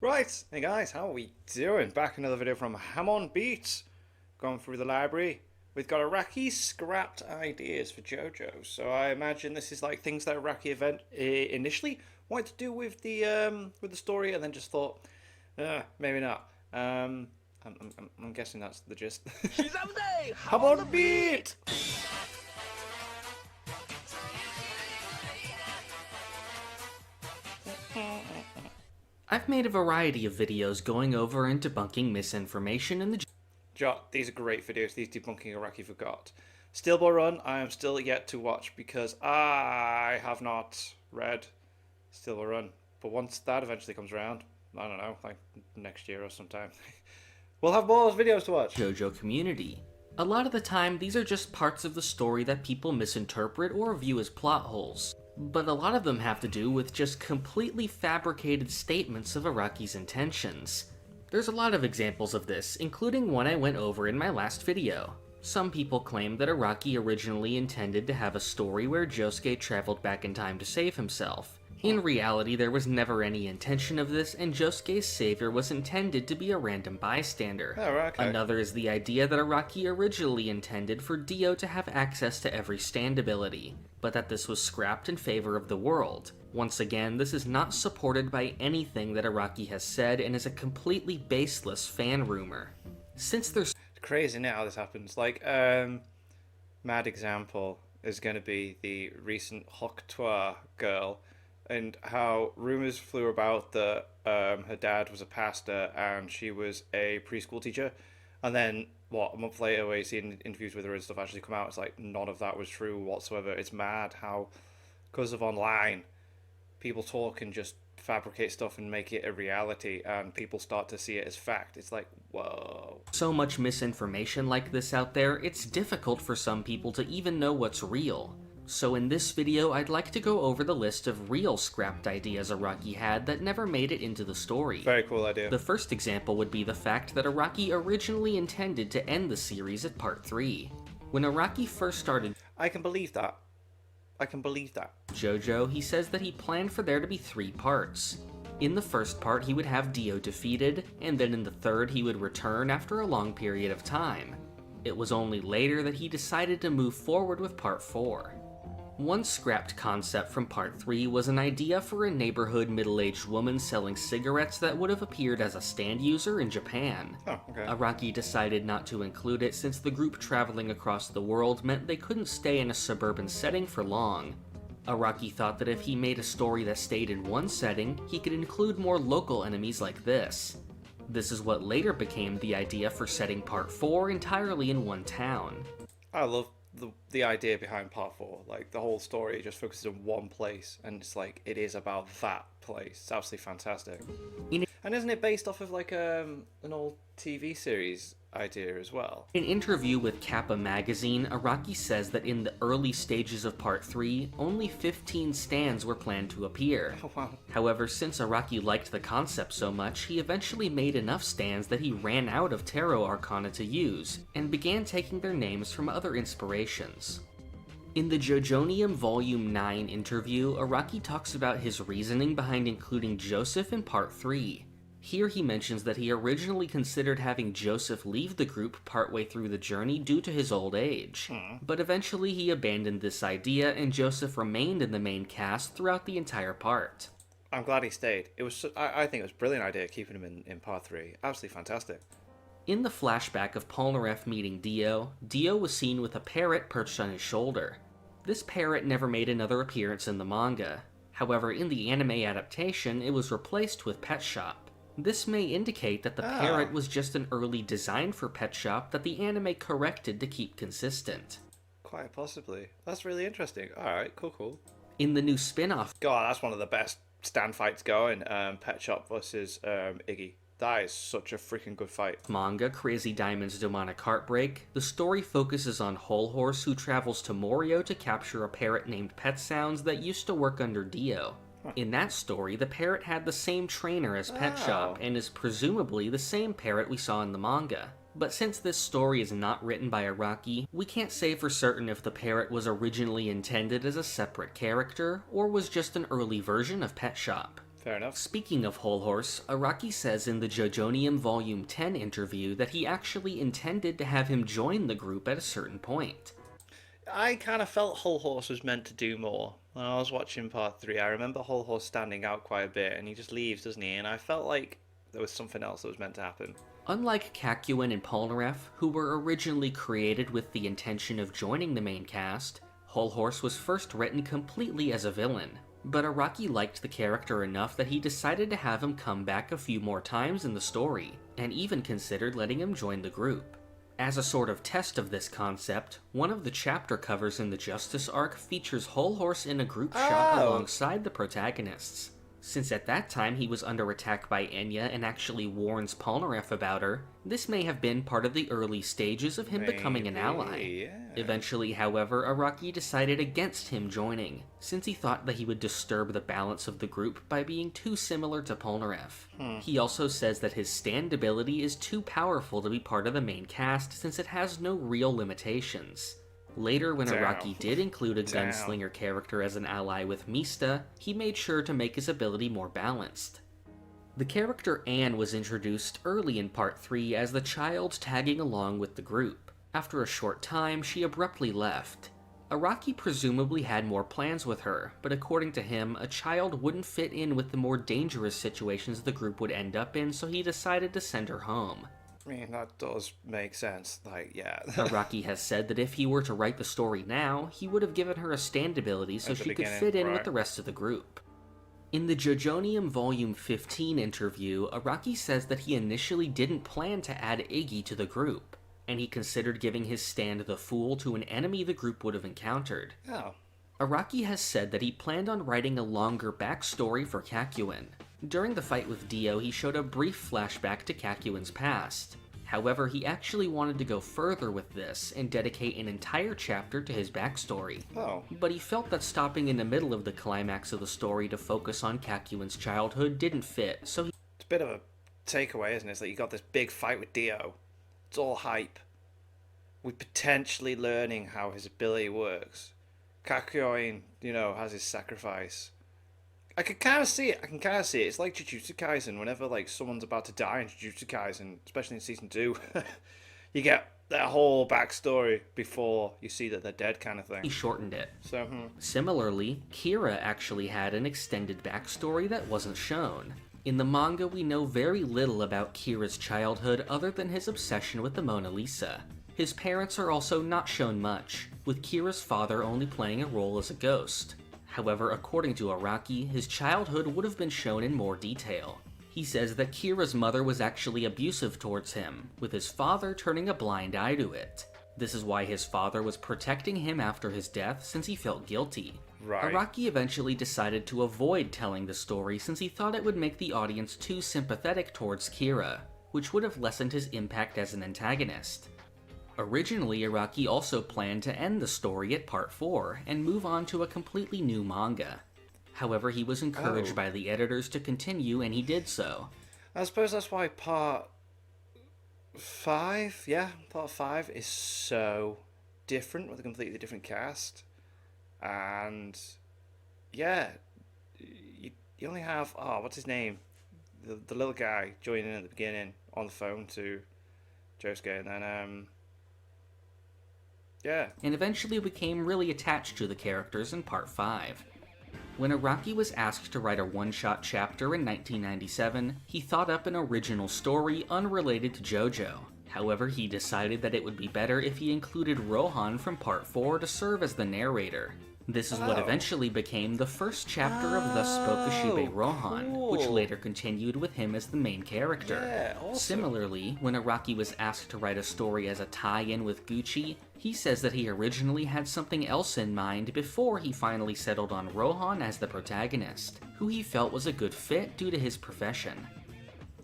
Right, hey guys, how are we doing? Back another video from Ham on Beat. Going through the library. We've got Araki scrapped ideas for JoJo. So I imagine this is like things that Araki event initially wanted to do with the story, and then just thought, maybe not. I'm guessing that's the gist. Ham on Beat. I've made a variety of videos going over and debunking misinformation in the These are great videos, these debunking Araki forgot. Steelball Run, I am still yet to watch because I have not read Steelball Run. But once that eventually comes around, I don't know, like next year or sometime, we'll have more videos to watch. JoJo community. A lot of the time, these are just parts of the story that people misinterpret or view as plot holes. But a lot of them have to do with just completely fabricated statements of Araki's intentions. There's a lot of examples of this, including one I went over in my last video. Some people claim that Araki originally intended to have a story where Josuke traveled back in time to save himself. In reality, there was never any intention of this, and Josuke's savior was intended to be a random bystander. Oh, okay. Another is the idea that Araki originally intended for Dio to have access to every stand ability, but that this was scrapped in favor of the world. Once again, this is not supported by anything that Araki has said and is a completely baseless fan rumor. Since there's It's crazy now how this happens. Like, mad example is going to be the recent Hokutoa girl, and how rumors flew about that her dad was a pastor and she was a preschool teacher, and then a month later, where you see interviews with her and stuff actually come out, it's like none of that was true whatsoever. It's mad how, because of online, people talk and just fabricate stuff and make it a reality, and people start to see it as fact. It's like, whoa. so much misinformation like this out there, it's difficult for some people to even know what's real. So in this video, I'd like to go over the list of real scrapped ideas Araki had that never made it into the story. Very cool idea. The first example would be the fact that Araki originally intended to end the series at part 3. When Araki first started I can believe that. I can believe that. JoJo, he says that he planned for there to be 3 parts. In the first part, he would have Dio defeated, and then in the third, he would return after a long period of time. It was only later that he decided to move forward with part 4. One scrapped concept from part 3 was an idea for a neighborhood middle-aged woman selling cigarettes that would have appeared as a stand user in Japan. Oh, okay. Araki decided not to include it since the group traveling across the world meant they couldn't stay in a suburban setting for long. Araki thought that if he made a story that stayed in one setting, he could include more local enemies like this. This is what later became the idea for setting part 4 entirely in one town. I love the idea behind part 4. Like, the whole story just focuses on one place, and it's like, it is about that place. It's absolutely fantastic. And isn't it based off of like an old TV series idea as well? In an interview with Kappa magazine, Araki says that in the early stages of part 3, only 15 stands were planned to appear. Oh, wow. However, since Araki liked the concept so much, he eventually made enough stands that he ran out of tarot arcana to use, and began taking their names from other inspirations. In the JoJonium Volume 9 interview, Araki talks about his reasoning behind including Joseph in part 3. Here he mentions that he originally considered having Joseph leave the group partway through the journey due to his old age. But eventually he abandoned this idea, and Joseph remained in the main cast throughout the entire part. I'm glad he stayed. It was, I think it was a brilliant idea keeping him in part 3. Absolutely fantastic. In the flashback of Polnareff meeting Dio, Dio was seen with a parrot perched on his shoulder. This parrot never made another appearance in the manga. However, in the anime adaptation, it was replaced with Pet Shop. This may indicate that the parrot was just an early design for Pet Shop that the anime corrected to keep consistent. Quite possibly. That's really interesting. Alright, cool. In the new spin-off, God, that's one of the best stand fights going. Pet Shop versus Iggy. That is such a freaking good fight. manga Crazy Diamond's Demonic Heartbreak, the story focuses on Whole Horse, who travels to Morio to capture a parrot named Pet Sounds that used to work under Dio. In that story, the parrot had the same trainer as Pet Shop, and is presumably the same parrot we saw in the manga. But since this story is not written by Araki, we can't say for certain if the parrot was originally intended as a separate character, or was just an early version of Pet Shop. Fair enough. Speaking of Whole Horse, Araki says in the JoJonium Volume 10 interview that he actually intended to have him join the group at a certain point. I kind of felt Whole Horse was meant to do more. When I was watching part 3, I remember Whole Horse standing out quite a bit, and he just leaves, doesn't he? And I felt like there was something else that was meant to happen. Unlike Kakyoin and Polnareff, who were originally created with the intention of joining the main cast, Whole Horse was first written completely as a villain. But Araki liked the character enough that he decided to have him come back a few more times in the story, and even considered letting him join the group. As a sort of test of this concept, one of the chapter covers in the Justice arc features Whole Horse in a group shot alongside the protagonists. Since at that time he was under attack by Enya and actually warns Polnareff about her, this may have been part of the early stages of him becoming an ally. Yeah. Eventually, however, Araki decided against him joining, since he thought that he would disturb the balance of the group by being too similar to Polnareff. He also says that his stand ability is too powerful to be part of the main cast since it has no real limitations. Later, when Araki did include a gunslinger character as an ally with Mista, he made sure to make his ability more balanced. The character Anne was introduced early in Part 3 as the child tagging along with the group. After a short time, she abruptly left. Araki presumably had more plans with her, but according to him, a child wouldn't fit in with the more dangerous situations the group would end up in, so he decided to send her home. I mean, that does make sense. Like, yeah. Araki has said that if he were to write the story now, he would have given her a stand ability so she could fit in with the rest of the group. In the JoJonium Volume 15 interview, Araki says that he initially didn't plan to add Iggy to the group, and he considered giving his stand the Fool to an enemy the group would have encountered. Oh. Araki has said that he planned on writing a longer backstory for Kakyoin. During the fight with Dio, he showed a brief flashback to Kakyoin's past. However, he actually wanted to go further with this and dedicate an entire chapter to his backstory. Oh. But he felt that stopping in the middle of the climax of the story to focus on Kakyoin's childhood didn't fit, so he... It's a bit of a takeaway, isn't it? It's like you got this big fight with Dio. It's all hype. We're potentially learning how his ability works. Kakyoin, has his sacrifice. I can kind of see it. It's like Jujutsu Kaisen. Whenever someone's about to die in Jujutsu Kaisen, especially in season 2, you get that whole backstory before you see that they're dead, kind of thing. He shortened it. So, Similarly, Kira actually had an extended backstory that wasn't shown. In the manga, we know very little about Kira's childhood other than his obsession with the Mona Lisa. His parents are also not shown much, with Kira's father only playing a role as a ghost. However, according to Araki, his childhood would have been shown in more detail. He says that Kira's mother was actually abusive towards him, with his father turning a blind eye to it. This is why his father was protecting him after his death since he felt guilty. Right. Araki eventually decided to avoid telling the story since he thought it would make the audience too sympathetic towards Kira, which would have lessened his impact as an antagonist. Originally, Araki also planned to end the story at Part 4 and move on to a completely new manga. However, he was encouraged by the editors to continue, and he did so. I suppose that's why Part 5, Part 5 is so different with a completely different cast. And, yeah, you only have, what's his name? The little guy joining in at the beginning on the phone to Josuke, and then, yeah. And eventually became really attached to the characters in Part 5. When Araki was asked to write a one-shot chapter in 1997, he thought up an original story unrelated to JoJo. However, he decided that it would be better if he included Rohan from Part 4 to serve as the narrator. This is what eventually became the first chapter of Thus Spoke Kashibe Rohan, which later continued with him as the main character. Yeah, awesome. Similarly, when Araki was asked to write a story as a tie-in with Gucci, he says that he originally had something else in mind before he finally settled on Rohan as the protagonist, who he felt was a good fit due to his profession.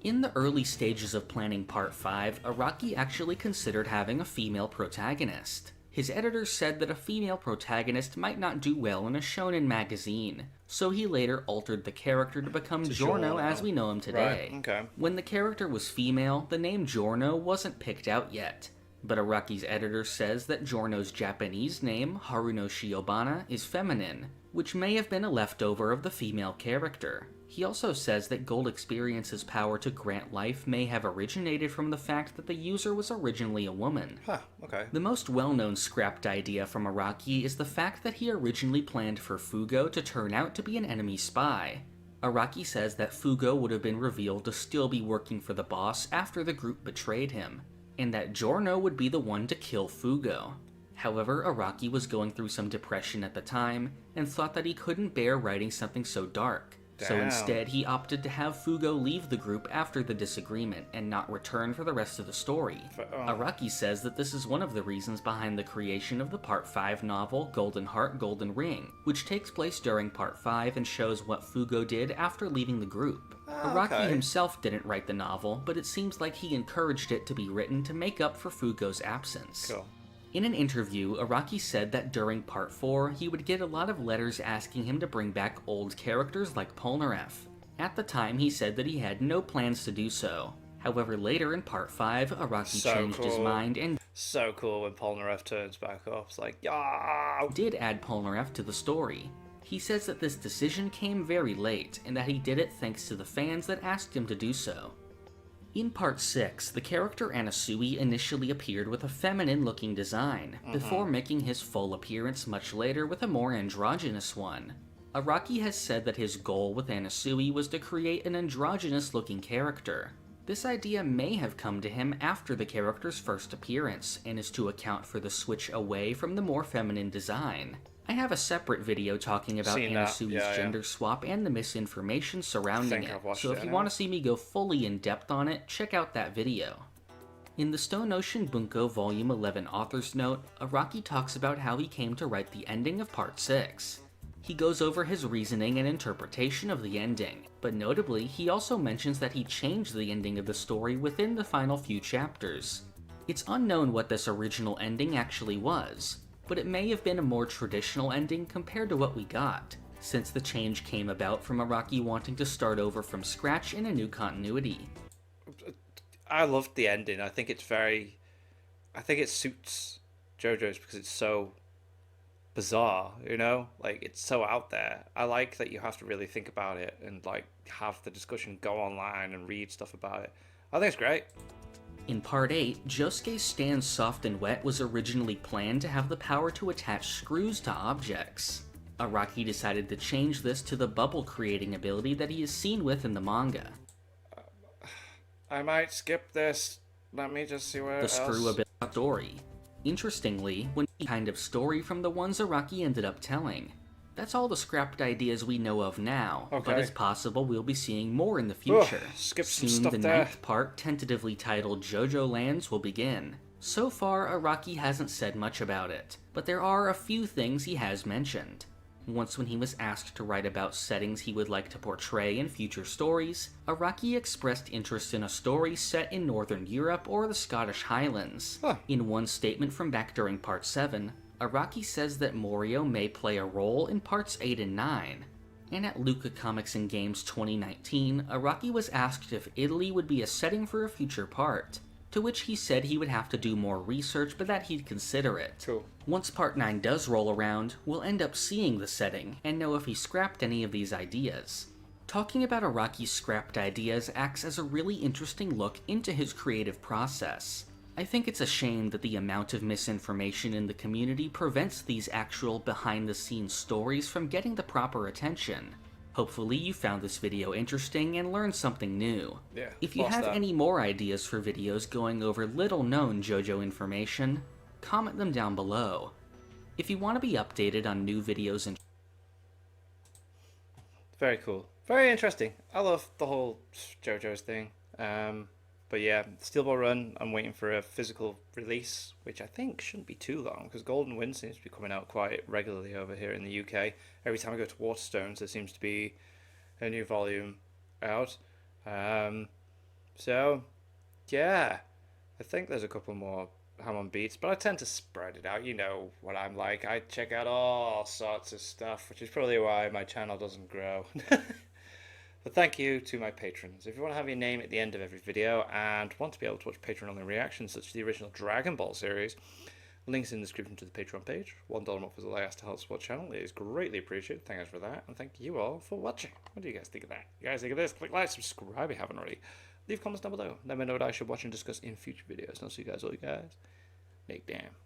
In the early stages of planning Part 5, Araki actually considered having a female protagonist. His editors said that a female protagonist might not do well in a shonen magazine, so he later altered the character to become Giorno as we know him today. Right, okay. When the character was female, the name Giorno wasn't picked out yet, but Araki's editor says that Giorno's Japanese name, Haruno Shiobana, is feminine, which may have been a leftover of the female character. He also says that Gold Experience's power to grant life may have originated from the fact that the user was originally a woman. Huh, okay. The most well-known scrapped idea from Araki is the fact that he originally planned for Fugo to turn out to be an enemy spy. Araki says that Fugo would have been revealed to still be working for the boss after the group betrayed him, and that Giorno would be the one to kill Fugo. However, Araki was going through some depression at the time, and thought that he couldn't bear writing something so dark. So Damn. instead, he opted to have Fugo leave the group after the disagreement and not return for the rest of the story. Araki says that this is one of the reasons behind the creation of the Part 5 novel Golden Heart, Golden Ring, which takes place during Part 5 and shows what Fugo did after leaving the group. Araki himself didn't write the novel, but it seems like he encouraged it to be written to make up for Fugo's absence. Cool. In an interview, Araki said that during Part 4, he would get a lot of letters asking him to bring back old characters like Polnareff. At the time, he said that he had no plans to do so. However, later in Part 5, Araki changed his mind and so cool when Polnareff turns back up. It's like, yeah, did add Polnareff to the story. He says that this decision came very late, and that he did it thanks to the fans that asked him to do so. In Part 6, the character Anasui initially appeared with a feminine-looking design, before making his full appearance much later with a more androgynous one. Araki has said that his goal with Anasui was to create an androgynous-looking character. This idea may have come to him after the character's first appearance, and is to account for the switch away from the more feminine design. I have a separate video talking about Anasui's gender swap and the misinformation surrounding it, so if you want to see me go fully in-depth on it, check out that video. In the Stone Ocean Bunko Volume 11 Author's Note, Araki talks about how he came to write the ending of Part 6. He goes over his reasoning and interpretation of the ending, but notably, he also mentions that he changed the ending of the story within the final few chapters. It's unknown what this original ending actually was, but it may have been a more traditional ending compared to what we got, since the change came about from Araki wanting to start over from scratch in a new continuity. I loved the ending. I think it suits JoJo's because it's so bizarre, you know? Like, it's so out there. I like that you have to really think about it and, like, have the discussion, go online and read stuff about it. I think it's great. In Part 8, Josuke's stand Soft and Wet was originally planned to have the power to attach screws to objects. Araki decided to change this to the bubble creating ability that he is seen with in the manga. I might skip this. Let me just see where the screw ability story. Interestingly, when kind of story from the ones Araki ended up telling. That's all the scrapped ideas we know of now, but it's possible we'll be seeing more in the future. Soon the ninth part, tentatively titled JoJo Lands, will begin. So far, Araki hasn't said much about it, but there are a few things he has mentioned. Once when he was asked to write about settings he would like to portray in future stories, Araki expressed interest in a story set in Northern Europe or the Scottish Highlands. In one statement from back during Part 7, Araki says that Morio may play a role in Parts 8 and 9. And at Luca Comics and Games 2019, Araki was asked if Italy would be a setting for a future part, to which he said he would have to do more research but that he'd consider it. Cool. Once Part 9 does roll around, we'll end up seeing the setting and know if he scrapped any of these ideas. Talking about Araki's scrapped ideas acts as a really interesting look into his creative process. I think it's a shame that the amount of misinformation in the community prevents these actual behind-the-scenes stories from getting the proper attention. Hopefully you found this video interesting and learned something new. Yeah, if you have any more ideas for videos going over little-known JoJo information, comment them down below. If you want to be updated on new videos and... Very cool. Very interesting. I love the whole JoJo's thing. But yeah, Steelball Run, I'm waiting for a physical release, which I think shouldn't be too long, because Golden Wind seems to be coming out quite regularly over here in the UK. Every time I go to Waterstones, there seems to be a new volume out. So, yeah, I think there's a couple more Hamon beats, but I tend to spread it out. You know what I'm like. I check out all sorts of stuff, which is probably why my channel doesn't grow. But thank you to my patrons. If you want to have your name at the end of every video and want to be able to watch Patreon-only reactions such as the original Dragon Ball series, Links in the description to the Patreon page. $1 a month is all I ask to help support the channel. It is greatly appreciated. Thank you for that, and thank you all for watching. What do you guys think of that? You guys think of this? Click like, subscribe if you haven't already. Leave comments down below. Let me know what I should watch and discuss in future videos. And I'll see you guys all, you guys. Nick, damn.